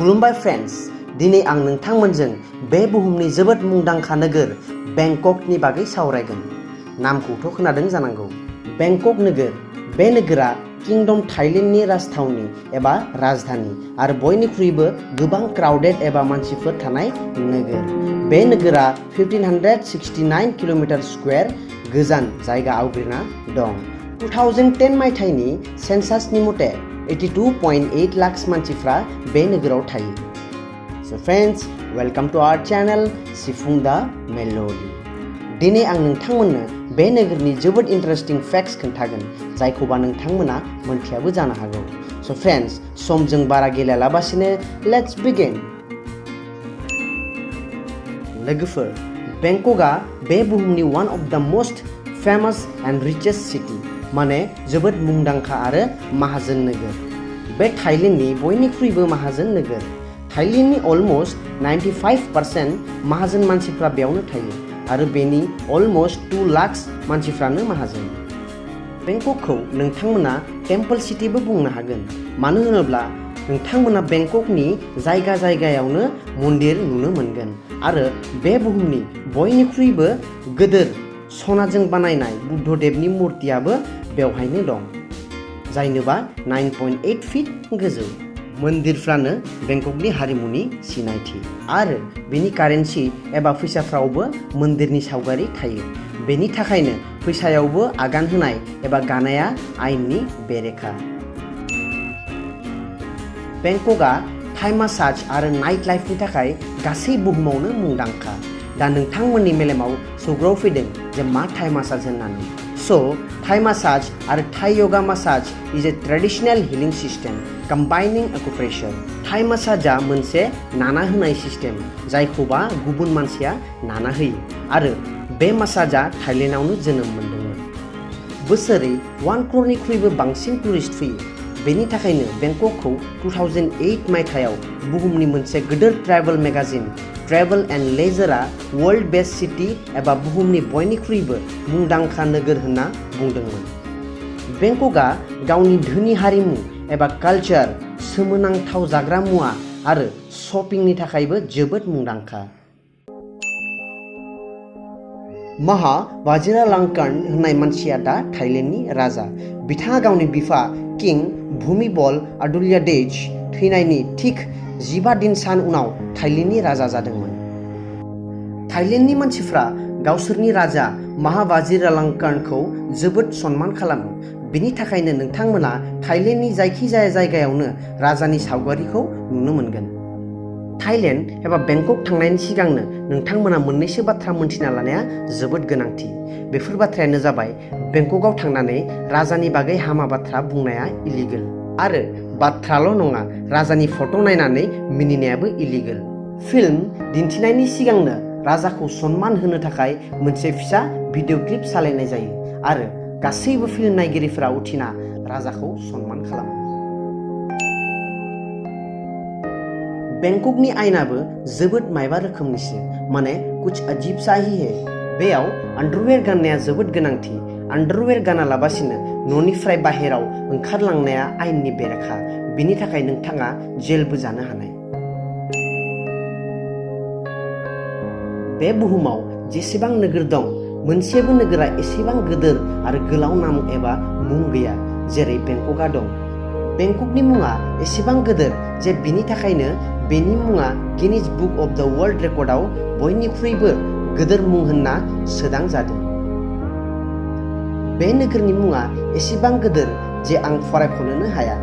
खुलुमबाय फ्रेन्ड्स, दिनै आं नोंथांमोनजों बे बुहुमनि जोबोद मुंदांखा नोगोर बेंककनि बागै सावरायगोन। नामखौथ' खोनादों जानांगौ। बेंकक नोगोर। बे नोगोरा किंडम थाइलेन्डनि राजथावनि एबा राजधानी आरो बयनिख्रुइबो गोबां क्राउडेड एबा मानसिफोर थानाय नोगोर। बे नोगोरा 1569 किल'मिटार स्कुवेर गोजान जायगा आवग्रिना दं। 2010 मायथाइनि सेन्सासनि मथे 82.8 लाख मानसिफ्रा बे नोगोराव थायो। So friends, welcome to our channel Sifung the Melody. दिनै आं नोंथांमोननो बे नोगोरनि जोबोद इन्टारेस्टिं फैक्ट्स खोन्थागोन, जायखौबा नोंथांमोना मोनथियाबो जानो हागौ। So friends, समजों बारा गेलेयालाबासिनो let's begin. लोगोफोर, बेंककआ बे बुहुमनि one of the most famous and richest city, माने जोबोद मुंदांखा आरो माहाजोन नोगोर। बे थाइलेन्डनि बयनिख्रुइबो माहाजोन नोगोर। थाइलेन्डनि अलमोस्ट 95% माहाजोन मानसिफ्रा बेयावनो थायो आरो बेनि अलमोस्ट 2 लाख मानसिफ्रानो माहाजोन। बेंककखौ नोंथांमोना टेम्पल सिटिबो बुंनो हागोन, मानो होनोब्ला नोंथांमोना बेंककनि जायगायावनो मन्दिर नुनो मोनगोन आरो बे बुहुमनि बयनिख्रुइबो गोदोर सनाजों बानायनाय बुद्धदेबनि मुर्तियाबो बेवहायनो दं, जायनोबा 9.8 फिट गोजौ। मन्दिरफ्रानो बेंककनि हारिमुनि सिनायथि आरो बेनि कारेन्सि एबा फैसाफ्रावबो मन्दिरनि सावगारि थायो। बेनि थाखायनो फैसायावबो आगान होनाय एबा गानाया आयेननि बेरेखा। बेंककआ थाइ मासाज आरो नाइट लाइफनि थाखाय गासै बुहुमावनो मुंदांखा। दा नोंथांमोननि मेलेमाव सौग्रावफैदों जे मा थाइ मासाज होननानै। Thai massage आरो Thai yoga massage is a traditional healing system combining acupressure. Thai massage मोनसे नाना होनाय सिस्टेम, जायखौबा गुबुन मानसिया नाना होयो आरो बे मासाजआ थाइलेन्डआवनो जोनोम मोनदोंमोन। बोसोरै 1 crore बांसिन टुरिस्ट फैयो। बेनि थाखायनो बेंककखौ 2008 मायथाइयाव बुहुमनि मोनसे गिदिर ट्रेभेल मेगाजिन ट्रेभेल एन्ड लेजारआ वर्ल्ड बेस्ट सिटी एबा बुहुमनि बयनिख्रुइबो मुंदांखा नोगोर होनना बुंदोंमोन। बेंककआ गावनि धोनि हारिमु एबा कालचार, सोमोनांथाव जाग्रा मुवा आरो शपिंनि थाखायबो जोबोद मुंदांखा। महा वाजिरालंकन होननाय मानसिया दा थाइलेन्डनि राजा। बिथाङा गावनि बिफा किं भूमिबल अदुल्यदेज थैनायनि थिक 15 दिन सान उनाव थाइलेन्डनि राजा जादोंमोन। थाइलेन्डनि मानसिफ्रा गावसोरनि राजा महावाजिरालंकनखौ जोबोद सनमान खालामो। बिनि थाखायनो नोंथांमोना थाइलेन्डनि जायखिजाया जायगायावनो राजानि सावगारिखौ नुनो मोनगोन। थाइलेन्ड एबा बेंकक थांनायनि सिगांनो नोंथांमोना मोननैसो बाथ्रा मोनथिना लानाया जोबोद गोनांथि। बेफोर बाथ्रायानो जाबाय, बेंककआव थांनानै राजानि बागै हामा बाथ्रा बुंनाया इलिगेल आरो बाथ्राल' नङा, राजानि फट' नायनानै मिनिनायाबो इलिगेल। फिल्म दिन्थिनायनि सिगांनो राजाखौ सनमान होनो थाखाय मोनसे फिसा भिडिअ क्लिप सालायनाय जायो आरो गासैबो फिल्म नायगिरिफोरा उथिना राजाखौ सनमान खालामो। बेंककनि आयेनाबो जोबोद मायबा रोखोमनिसो, माने कुछ अजीब सा ही है। बेयाव आन्डारवेर गाननाया जोबोद गोनांथि। आन्डारवेर गानालाबासिनो न'निफ्राय बाहेराव ओंखारलांनाया आयेननि बेरेखा। बिनि थाखाय नोंथाङा जेलबो जानो हानाय। बे बुहुमाव जेसेबां नोगोर दं, मोनसेबो नोगोरा एसेबां गिदिर आरो गोलाव नाम एबा मुं गैया जेरै बेंककआ दं। बेंककनि मुङा एसेबां गिदिर जे बिनि थाखायनो बेनि मुङा गिनिज बुक अफ द वर्ल्ड रेकर्डआव बयनिख्रुइबो गिदिर मुं होनना सोदांजादों। बे नोगोरनि मुङा एसेबां गिदिर जे आं फरायख'नोनो हाया।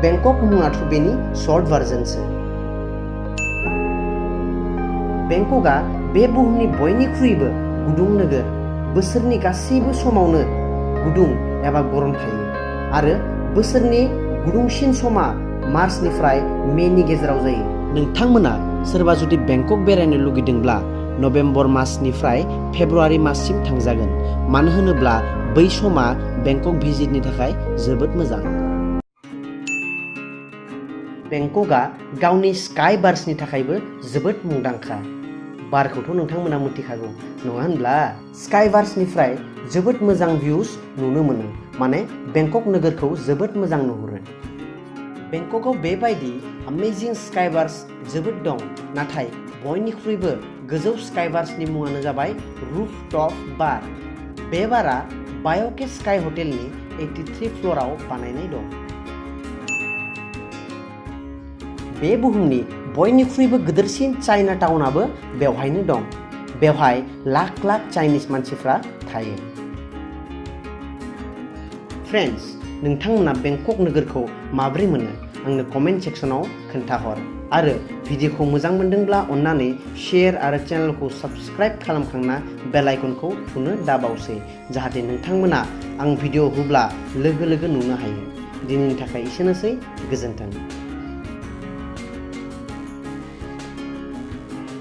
बेंकक मुङाथ' बेनि शर्ट भार्जनसो। बेंककआ बे बुहुमनि बयनिख्रुइबो गुदुं नोगोर। बोसोरनि गासैबो समावनो गुदुं एबा गरम थायो आरो बोसोरनि गुदुंसिन समा मार्चनिफ्राय मेनि गेजेराव जायो। नोंथांमोना सोरबा जुदि बेंकक बेरायनो लुगैदोंब्ला नभेम्बर मासनिफ्राय फेब्रुवारि माससिम थांजागोन, मानो होनोब्ला बै समा बेंकक भिजिटनि थाखाय जोबोद मोजां। बेंककआ गावनि स्काई बार्सनि थाखायबो जोबोद मुंदांखा। बारखौथ' नोंथांमोना मिथिखागौ, नङा होनब्ला? स्काई बार्सनिफ्राय जोबोद मोजां भिउज नुनो मोनो, माने बेंकक नोगोरखौ जोबोद मोजां नुहुरो। बेंककआव बेबायदि अमेजिं स्काइबार्स जोबोद दं, नाथाय बयनिख्रुइबो गोजौ स्काइबार्सनि मुङानो जाबाय रूफटप बार। बे बारा बाय'के स्काई हटेलनि 83 फ्ल'राव बानायनाय दं। बे बुहुमनि बयनिख्रुइबो गिदिरसिन चाइना टाउनाबो बेवहायनो दं। बेवहाय लाख लाख चाइनिज मानसिफ्रा थायो। फ्रेन्ड्स, नोंथांमोना बेंकक नोगोरखौ माबोरै मोनो आंनो कमेन्ट सेक्सनाव खोन्थाहर। आरो भिडिअखौ मोजां मोनदोंब्ला अन्नानै शेयार आरो चेनेलखौ साबस्क्राइब खालामखांना बेल आइकनखौ थुनो दाबावसै, जाहाथे नोंथांमोना आं भिडिअ होब्ला लोगो लोगो नुनो हायो। दिनैनि थाखाय एसेनोसै, गोजोन्थों।